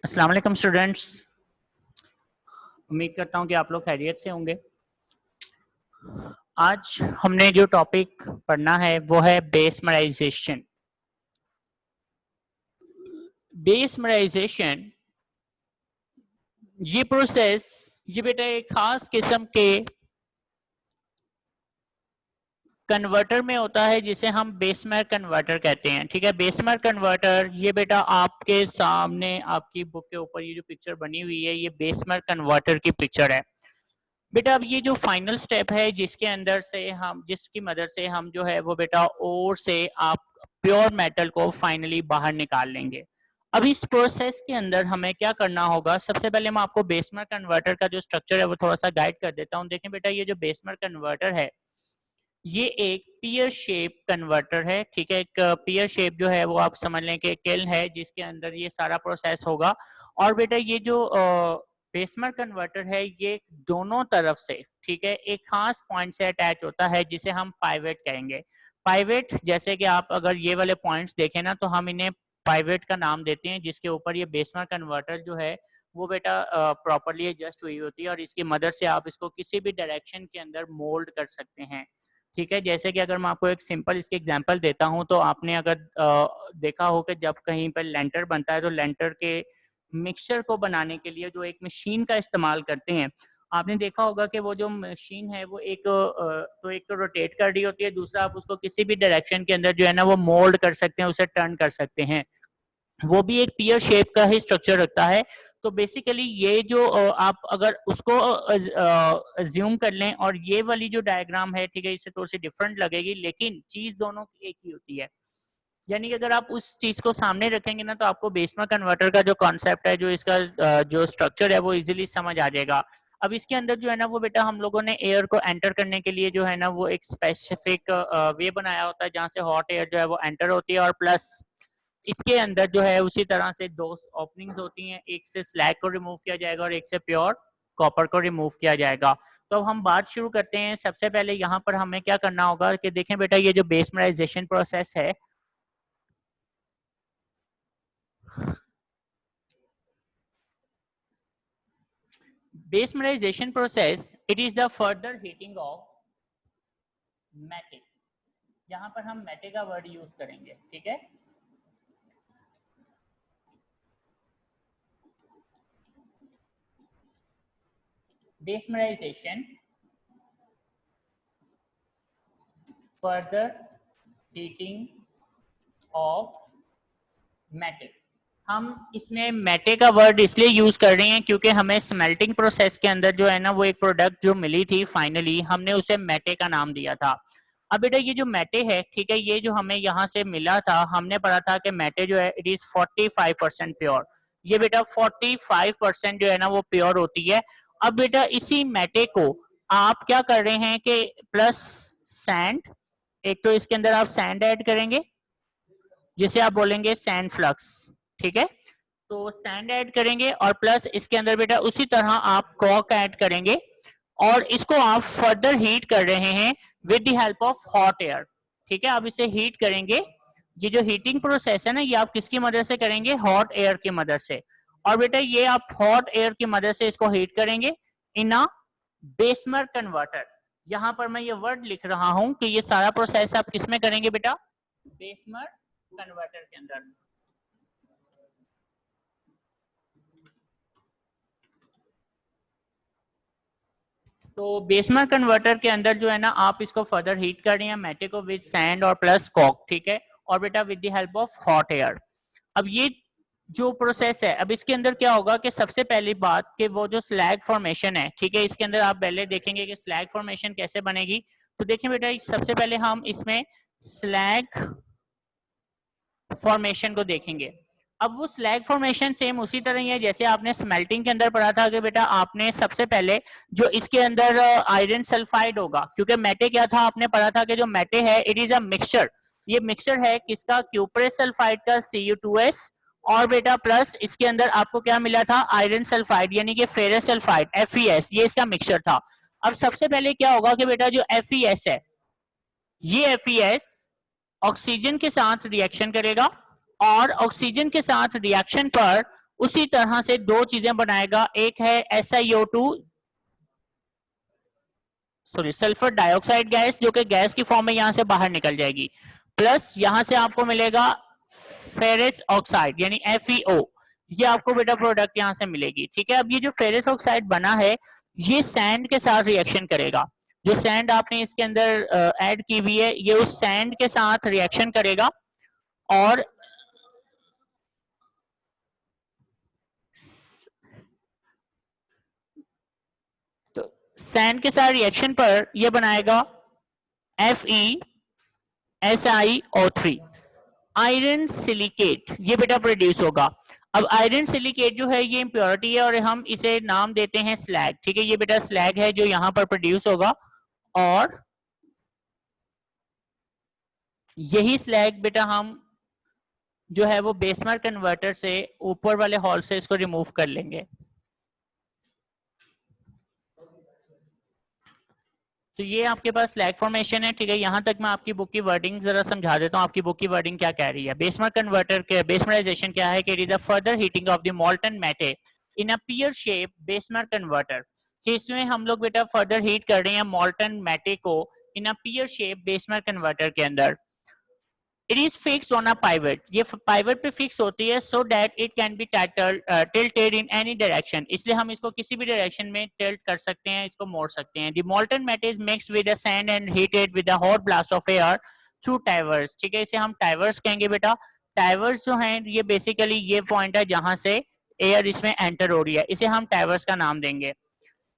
अस्सलाम वालेकुम स्टूडेंट्स। उम्मीद करता हूँ कि आप लोग खैरियत से होंगे। आज हमने जो टॉपिक पढ़ना है वो है बेसमराइजेशन। बेसमराइजेशन ये प्रोसेस ये बेटा एक खास किस्म के कन्वर्टर में होता है जिसे हम बेसमर कन्वर्टर कहते हैं। ठीक है, बेसमर कन्वर्टर ये बेटा आपके सामने आपकी बुक के ऊपर ये जो पिक्चर बनी हुई है ये बेसमर कन्वर्टर की पिक्चर है। बेटा अब ये जो फाइनल स्टेप है जिसकी मदद से हम जो है वो बेटा ओर से आप प्योर मेटल को फाइनली बाहर निकाल लेंगे। अब इस प्रोसेस के अंदर हमें क्या करना होगा, सबसे पहले मैं आपको बेसमर कन्वर्टर का जो स्ट्रक्चर है वो थोड़ा सा गाइड कर देता हूँ। देखें बेटा, ये जो बेसमर कन्वर्टर है ये एक पियर शेप कन्वर्टर है। ठीक है, एक पियर शेप जो है वो आप समझ लें कि किल्न है जिसके अंदर ये सारा प्रोसेस होगा। और बेटा ये जो बेसमर कन्वर्टर है ये दोनों तरफ से, ठीक है, एक खास पॉइंट से अटैच होता है जिसे हम पाइवेट कहेंगे। पाइवेट जैसे कि आप अगर ये वाले पॉइंट्स देखें ना तो हम इन्हें पाइवेट का नाम देते हैं, जिसके ऊपर ये बेसमर कन्वर्टर जो है वो बेटा प्रॉपरली एडजस्ट हुई होती है और इसकी मदद से आप इसको किसी भी डायरेक्शन के अंदर मोल्ड कर सकते हैं। ठीक है, जैसे कि अगर मैं आपको एक सिंपल इसकी एग्जांपल देता हूं तो आपने अगर देखा हो कि जब कहीं पर लेंटर बनता है तो लेंटर के मिक्सचर को बनाने के लिए जो एक मशीन का इस्तेमाल करते हैं, आपने देखा होगा कि वो जो मशीन है वो एक तो रोटेट कर रही होती है, दूसरा आप उसको किसी भी डायरेक्शन के अंदर जो है ना वो मोल्ड कर सकते हैं, उसे टर्न कर सकते हैं। वो भी एक पियर शेप का ही स्ट्रक्चर रखता है। तो बेसिकली ये जो आप अगर उसको अज्यूम कर लें और ये वाली जो डायग्राम है, ठीक है, इससे थोड़ी सी डिफरेंट लगेगी लेकिन चीज दोनों एक ही होती है। यानी कि अगर आप उस चीज को सामने रखेंगे ना तो आपको बेसमर कन्वर्टर का जो कॉन्सेप्ट है, जो इसका जो स्ट्रक्चर है वो इजीली समझ आ जाएगा। अब इसके अंदर जो है ना वो बेटा हम लोगों ने एयर को एंटर करने के लिए जो है ना वो एक स्पेसिफिक वे बनाया होता है जहाँ से हॉट एयर जो है वो एंटर होती है, और प्लस इसके अंदर जो है उसी तरह से दो ओपनिंग्स होती हैं, एक से स्लैग को रिमूव किया जाएगा और एक से प्योर कॉपर को रिमूव किया जाएगा। तो अब हम बात शुरू करते हैं। सबसे पहले यहाँ पर हमें क्या करना होगा कि देखें बेटा, ये जो बेसमराइजेशन प्रोसेस है bessemerisation process it is the further heating of matte. यहाँ पर हम मेटे का वर्ड यूज करेंगे। ठीक है, बेसमराइजेशन फर्दर हीटिंग ऑफ मेटे। हम इसमें मेटे का वर्ड इसलिए यूज कर रहे हैं क्योंकि हमें स्मेल्टिंग प्रोसेस के अंदर जो है ना वो एक प्रोडक्ट जो मिली थी फाइनली, हमने उसे मेटे का नाम दिया था। अब बेटा ये जो मेटे है, ठीक है, ये जो हमें यहाँ से मिला था, हमने पढ़ा था कि मेटे जो है इट इज 45% प्योर। ये बेटा 45% जो है ना वो प्योर होती है। अब बेटा इसी मेटे को आप क्या कर रहे हैं कि प्लस सैंड, एक तो इसके अंदर आप सैंड ऐड करेंगे जिसे आप बोलेंगे सैंड फ्लक्स। ठीक है, तो सैंड ऐड करेंगे और प्लस इसके अंदर बेटा उसी तरह आप कॉक ऐड करेंगे और इसको आप फर्दर हीट कर रहे हैं with the help of hot air. ठीक है, आप इसे हीट करेंगे। ये जो हीटिंग प्रोसेस है ना ये आप किसकी मदद से करेंगे, हॉट एयर की मदद से। और बेटा ये आप हॉट एयर की मदद से इसको हीट करेंगे इन अ बेसमर कन्वर्टर। यहां पर मैं ये वर्ड लिख रहा हूं कि ये सारा प्रोसेस आप किसमें करेंगे बेटा, बेसमर कन्वर्टर के अंदर। तो बेसमर कन्वर्टर के अंदर जो है ना आप इसको फर्दर हीट कर रहे हैं मेटे को विद सैंड और प्लस कॉक। ठीक है, और बेटा with the help of hot air. अब ये जो प्रोसेस है, अब इसके अंदर क्या होगा कि सबसे पहली बात कि वो जो स्लैग फॉर्मेशन है, ठीक है, इसके अंदर आप पहले देखेंगे कि स्लैग फॉर्मेशन कैसे बनेगी। तो देखिए बेटा सबसे पहले हम इसमें स्लैग फॉर्मेशन को देखेंगे। अब वो स्लैग फॉर्मेशन सेम उसी तरह ही है जैसे आपने स्मेल्टिंग के अंदर पढ़ा था कि बेटा आपने सबसे पहले जो इसके अंदर आयरन सल्फाइड होगा, क्योंकि मेटे क्या था आपने पढ़ा था कि जो मेटे है इट इज अ मिक्सचर। ये मिक्सचर है किसका, क्यूपरस सल्फाइड का Cu2S, और बेटा प्लस इसके अंदर आपको क्या मिला था, आयरन सल्फाइड यानी कि फेरस सल्फाइड FeS, ये इसका मिक्सचर था। अब सबसे पहले क्या होगा कि बेटा जो FeS है, ये FeS ऑक्सीजन के साथ रिएक्शन करेगा और ऑक्सीजन के साथ रिएक्शन पर उसी तरह से दो चीजें बनाएगा, एक है SiO2 sorry sulphur dioxide gas जो कि गैस की फॉर्म में यहां से बाहर निकल जाएगी, प्लस यहां से आपको मिलेगा फेरस ऑक्साइड यानी FeO, ये आपको बेटा प्रोडक्ट यहां से मिलेगी। ठीक है, अब ये जो फेरस ऑक्साइड बना है ये सैंड के साथ रिएक्शन करेगा, जो सैंड आपने इसके अंदर ऐड की हुई है ये उस सैंड के साथ रिएक्शन करेगा और तो सैंड के साथ रिएक्शन पर ये बनाएगा FeSiO3 आयरन सिलिकेट, ये बेटा प्रोड्यूस होगा। अब आयरन सिलिकेट जो है ये इंप्योरिटी है और हम इसे नाम देते हैं स्लैग। ठीक है, ये बेटा स्लैग है जो यहां पर प्रोड्यूस होगा और यही स्लैग बेटा हम जो है वो बेसमेंट कन्वर्टर से ऊपर वाले हॉल से इसको रिमूव कर लेंगे। तो ये आपके पास स्लैग फॉर्मेशन है। ठीक है, यहां तक मैं आपकी बुक की वर्डिंग जरा समझा देता हूं, आपकी बुक की वर्डिंग क्या कह रही है। बेसमेंट कन्वर्टर के बेसमेंटाइजेशन क्या है कि it is a further heating of the molten metal in a peer shape basement converter, कि इसमें हम लोग बेटा फर्दर हीट कर रहे हैं मोल्टन मेटल को इन अ पियर शेप बेसमेंट कन्वर्टर के अंदर। It is fixed on a pivot, ये पाइवट पे फिक्स होती है so that it can be tilted in any direction, इसलिए हम इसको किसी भी डायरेक्शन में टिल्ट कर सकते हैं, इसको मोड़ सकते हैं। The molten metal is mixed with the sand and heated with the hot blast of air through tuyeres. ठीक है, इसे हम टाइवर्स कहेंगे बेटा। टाइवर्स जो हैं ये बेसिकली ये पॉइंट है जहां से एयर इसमें एंटर हो रही है, इसे हम टाइवर्स का नाम देंगे।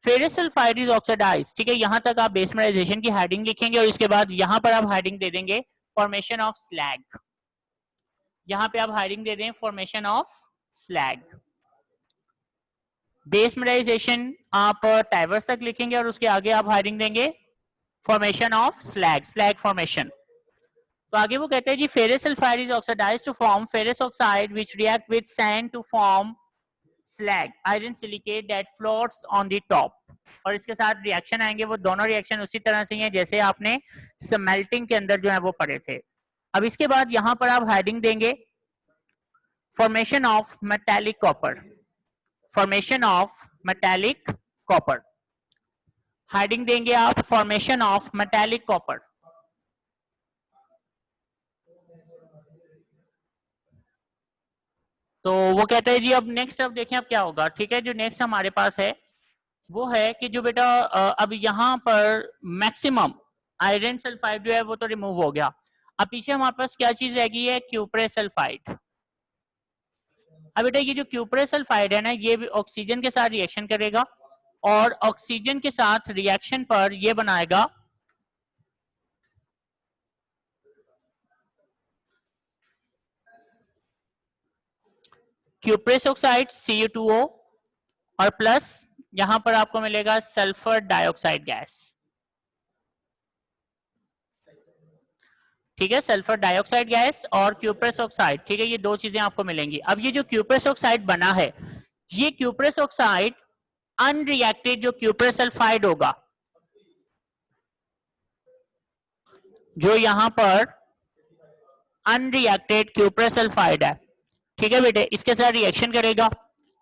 Ferrous sulphide is oxidised. ठीक है, यहां तक आप बेसमेंटाइजेशन की हेडिंग लिखेंगे और इसके बाद यहां पर आप हेडिंग दे देंगे फॉर्मेशन ऑफ स्लैग। यहां पे आप हेडिंग दे दें फॉर्मेशन ऑफ स्लैग। बेसमेंटाइजेशन आप टाइवर्स तक लिखेंगे और उसके आगे आप हेडिंग देंगे formation of slag, slag formation. तो आगे वो कहते हैं जी ferrous sulphide is oxidised to form ferrous oxide which react with sand to form slag iron silicate that floats on the top। और इसके साथ रिएक्शन आएंगे, वो दोनों रिएक्शन उसी तरह से हैं जैसे आपने स्मेल्टिंग के अंदर जो है वो पढ़े थे। अब इसके बाद यहां पर आप हेडिंग देंगे formation of metallic copper, formation of metallic copper. Heading देंगे आप फॉर्मेशन ऑफ मेटालिक कॉपर। तो वो कहते हैं जी अब नेक्स्ट अब देखें अब क्या होगा। ठीक है, जो नेक्स्ट हमारे पास है वो है कि जो बेटा अब यहाँ पर मैक्सिमम आयरन सल्फाइड जो है वो तो रिमूव हो गया, अब पीछे हमारे पास क्या चीज रह गई है, क्यूप्रेस सल्फाइड। अब बेटा ये जो क्यूप्रेस सल्फाइड है ना ये भी ऑक्सीजन के साथ रिएक्शन करेगा और ऑक्सीजन के साथ रिएक्शन पर ये बनाएगा क्यूप्रेस ऑक्साइड Cu2O और प्लस यहां पर आपको मिलेगा सल्फर डाइऑक्साइड गैस। ठीक है, सल्फर डाइऑक्साइड गैस और क्यूप्रेस ऑक्साइड। ठीक है, ये दो चीजें आपको मिलेंगी। अब ये जो क्यूप्रेस ऑक्साइड बना है ये क्यूप्रेस ऑक्साइड अनरिएक्टेड जो क्यूप्रेस सल्फाइड होगा, जो यहां पर अनरिएक्टेड क्यूप्रेस सल्फाइड है, ठीक है बेटे, इसके साथ रिएक्शन करेगा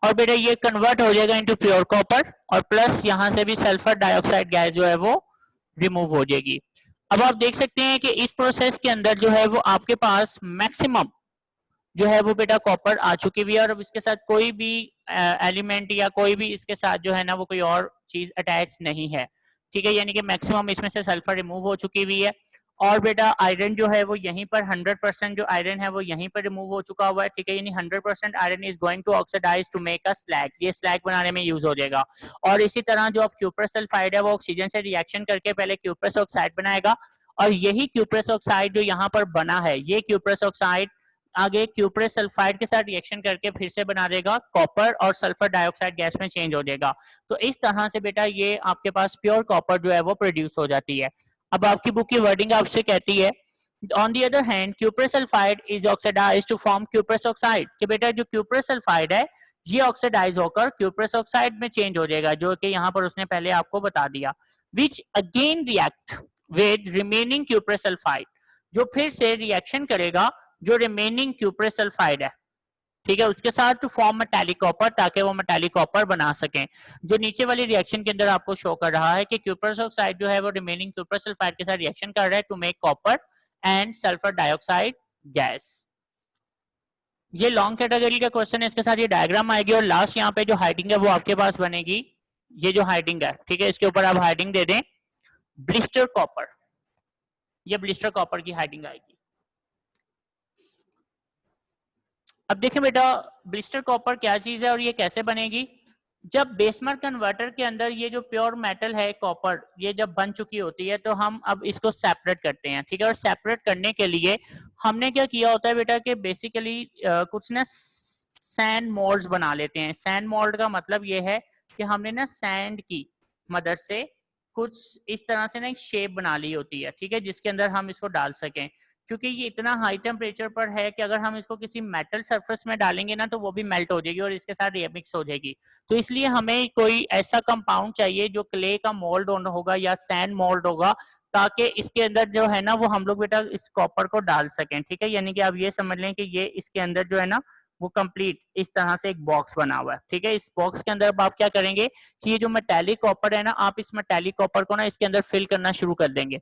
और बेटे ये कन्वर्ट हो जाएगा इनटू प्योर कॉपर और प्लस यहां से भी सल्फर डाइऑक्साइड गैस जो है वो रिमूव हो जाएगी। अब आप देख सकते हैं कि इस प्रोसेस के अंदर जो है वो आपके पास मैक्सिमम जो है वो बेटा कॉपर आ चुकी हुई है और अब इसके साथ कोई भी एलिमेंट या कोई भी इसके साथ जो है ना वो कोई और चीज अटैच नहीं है। ठीक है, यानी कि मैक्सिमम इसमें से सल्फर रिमूव हो चुकी हुई है और बेटा आयरन जो है वो यहीं पर 100% जो आयरन है वो यहीं पर रिमूव हो चुका हुआ है। ठीक है, यानी 100% iron is going to oxidise to make a slag, ये स्लैग बनाने में यूज हो जाएगा। और इसी तरह जो अब क्यूप्रस सल्फाइड है वो ऑक्सीजन से रिएक्शन करके पहले क्यूप्रस ऑक्साइड बनाएगा और यही क्यूप्रस ऑक्साइड जो यहाँ पर बना है ये क्यूप्रस ऑक्साइड आगे क्यूप्रेस सल्फाइड के साथ रिएक्शन करके फिर से बना देगा कॉपर और सल्फर डाइऑक्साइड गैस में चेंज हो जाएगा। तो इस तरह से बेटा ये आपके पास प्योर कॉपर जो है वो प्रोड्यूस हो जाती है। अब आपकी बुक की वर्डिंग आपसे कहती है on the other hand cuprous sulphide is oxidised to form cuprous oxide, कि बेटा जो क्यूप्रेस सल्फाइड है ये ऑक्सीडाइज होकर क्यूप्रेस ऑक्साइड में चेंज हो जाएगा, जो कि यहाँ पर उसने पहले आपको बता दिया। Which again react with remaining cuprous sulphide, जो फिर से रिएक्शन करेगा जो रिमेनिंग क्यूप्रेस सल्फाइड है। ठीक है, उसके साथ टू फॉर्म मेटालिक कॉपर, ताकि वो मेटालिक कॉपर बना सकें। जो नीचे वाली रिएक्शन के अंदर आपको शो कर रहा है कि क्यूप्रस ऑक्साइड जो है वो रिमेनिंग क्यूप्रस सल्फाइड के साथ रिएक्शन कर रहा है to make copper and sulphur dioxide gas. ये लॉन्ग कैटेगरी का क्वेश्चन है, इसके साथ ये डायग्राम आएगी और लास्ट यहाँ पे जो हाइडिंग है वो आपके पास बनेगी। ये जो हाइडिंग है, ठीक है, इसके ऊपर आप हाइडिंग दे दें ब्लिस्टर कॉपर, ये ब्लिस्टर कॉपर की हाइडिंग आएगी। अब देखें बेटा ब्लिस्टर कॉपर क्या चीज है और ये कैसे बनेगी। जब बेसमर कन्वर्टर के अंदर ये जो प्योर मेटल है कॉपर, ये जब बन चुकी होती है तो हम अब इसको सेपरेट करते हैं, ठीक है। और सेपरेट करने के लिए हमने क्या किया होता है बेटा कि बेसिकली कुछ ना सैंड मोल्ड्स बना लेते हैं। सैंड मोल्ड का मतलब ये है कि हमने ना सैंड की मदद से कुछ इस तरह से ना एक शेप बना ली होती है, ठीक है, जिसके अंदर हम इसको डाल सकें। क्योंकि ये इतना हाई टेम्परेचर पर है कि अगर हम इसको किसी मेटल सरफेस में डालेंगे ना तो वो भी मेल्ट हो जाएगी और इसके साथ रिमिक्स हो जाएगी। तो इसलिए हमें कोई ऐसा कंपाउंड चाहिए जो क्ले का मोल्ड होगा या सैंड मोल्ड होगा, ताकि इसके अंदर जो है ना वो हम लोग बेटा इस कॉपर को डाल सकें, ठीक है। यानी कि आप ये समझ लें कि ये इसके अंदर जो है ना वो कंप्लीट इस तरह से एक बॉक्स बना हुआ है, ठीक है। इस बॉक्स के अंदर आप क्या करेंगे कि ये जो मेटालिक कॉपर है ना, आप इस मेटालिक कॉपर को ना इसके अंदर फिल करना शुरू कर देंगे।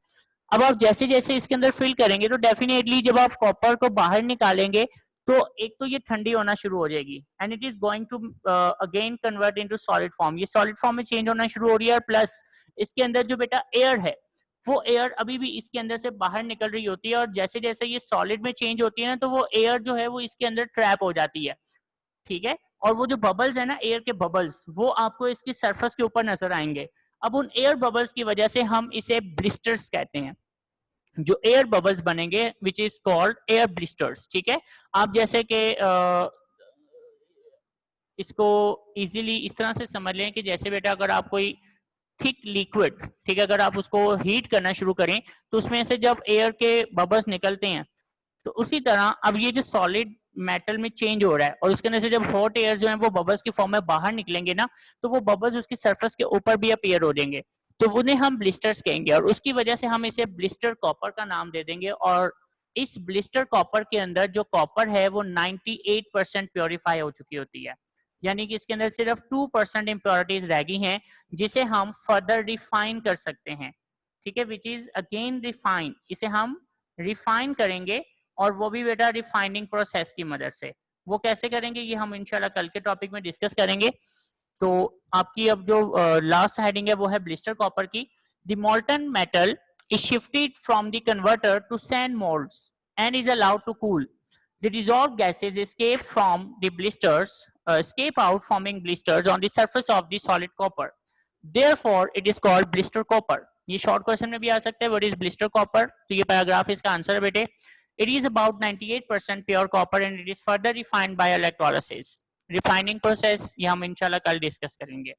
अब आप जैसे जैसे इसके अंदर फिल करेंगे तो डेफिनेटली जब आप कॉपर को बाहर निकालेंगे तो एक तो ये ठंडी होना शुरू हो जाएगी and it is going to again convert into solid form. ये सॉलिड फॉर्म में चेंज होना शुरू हो रही है। प्लस इसके अंदर जो बेटा एयर है वो एयर अभी भी इसके अंदर से बाहर निकल रही होती है और जैसे जैसे ये सॉलिड में चेंज होती है ना तो वो एयर जो है वो इसके अंदर ट्रैप हो जाती है, ठीक है। और वो जो बबल्स है ना, एयर के बबल्स, वो आपको इसकी सरफेस के ऊपर नजर आएंगे। अब उन एयर बबल्स की वजह से हम इसे ब्लिस्टर्स कहते हैं। जो एयर बबल्स बनेंगे which is called air blisters, ठीक है। आप जैसे कि इसको इजीली इस तरह से समझ लें कि जैसे बेटा अगर आप कोई थिक लिक्विड, ठीक है, अगर आप उसको हीट करना शुरू करें तो उसमें से जब एयर के बबल्स निकलते हैं तो उसी तरह अब ये जो सॉलिड मेटल में चेंज हो रहा है और उसके अंदर से जब हॉट एयर जो है वो बबल्स की फॉर्म में बाहर निकलेंगे ना तो वो बबल्स उसकी सरफेस के ऊपर भी अपीयर हो जाएंगे, तो उन्हें हम ब्लिस्टर्स कहेंगे और उसकी वजह से हम इसे ब्लिस्टर कॉपर का नाम दे देंगे। और इस ब्लिस्टर कॉपर के अंदर जो कॉपर है वो 98% प्योरीफाई हो चुकी होती है, यानी कि इसके अंदर सिर्फ 2% इम्प्योरिटीज रह गई हैं जिसे हम फर्दर रिफाइन कर सकते हैं, ठीक है, विच इज अगेन रिफाइन। इसे हम रिफाइन करेंगे और वो भी बेटा रिफाइनिंग प्रोसेस की मदद से। वो कैसे करेंगे ये हम इंशाल्लाह कल के टॉपिक में डिस्कस करेंगे। तो आपकी अब जो लास्ट हेडिंग है वो है ब्लिस्टर कॉपर की। The molten metal is shifted from the converter to sand moulds and is allowed to cool. The dissolved gases escape from the blisters, escape out forming blisters on the surface of the solid copper. Therefore, it is called blister copper. ये short question में भी आ सकता है, what is blister copper. तो ये paragraph इसका answer है बेटे। It is about 98% pure copper and it is further refined by electrolysis. Refining process ये हम इंशाल्लाह कल डिस्कस करेंगे।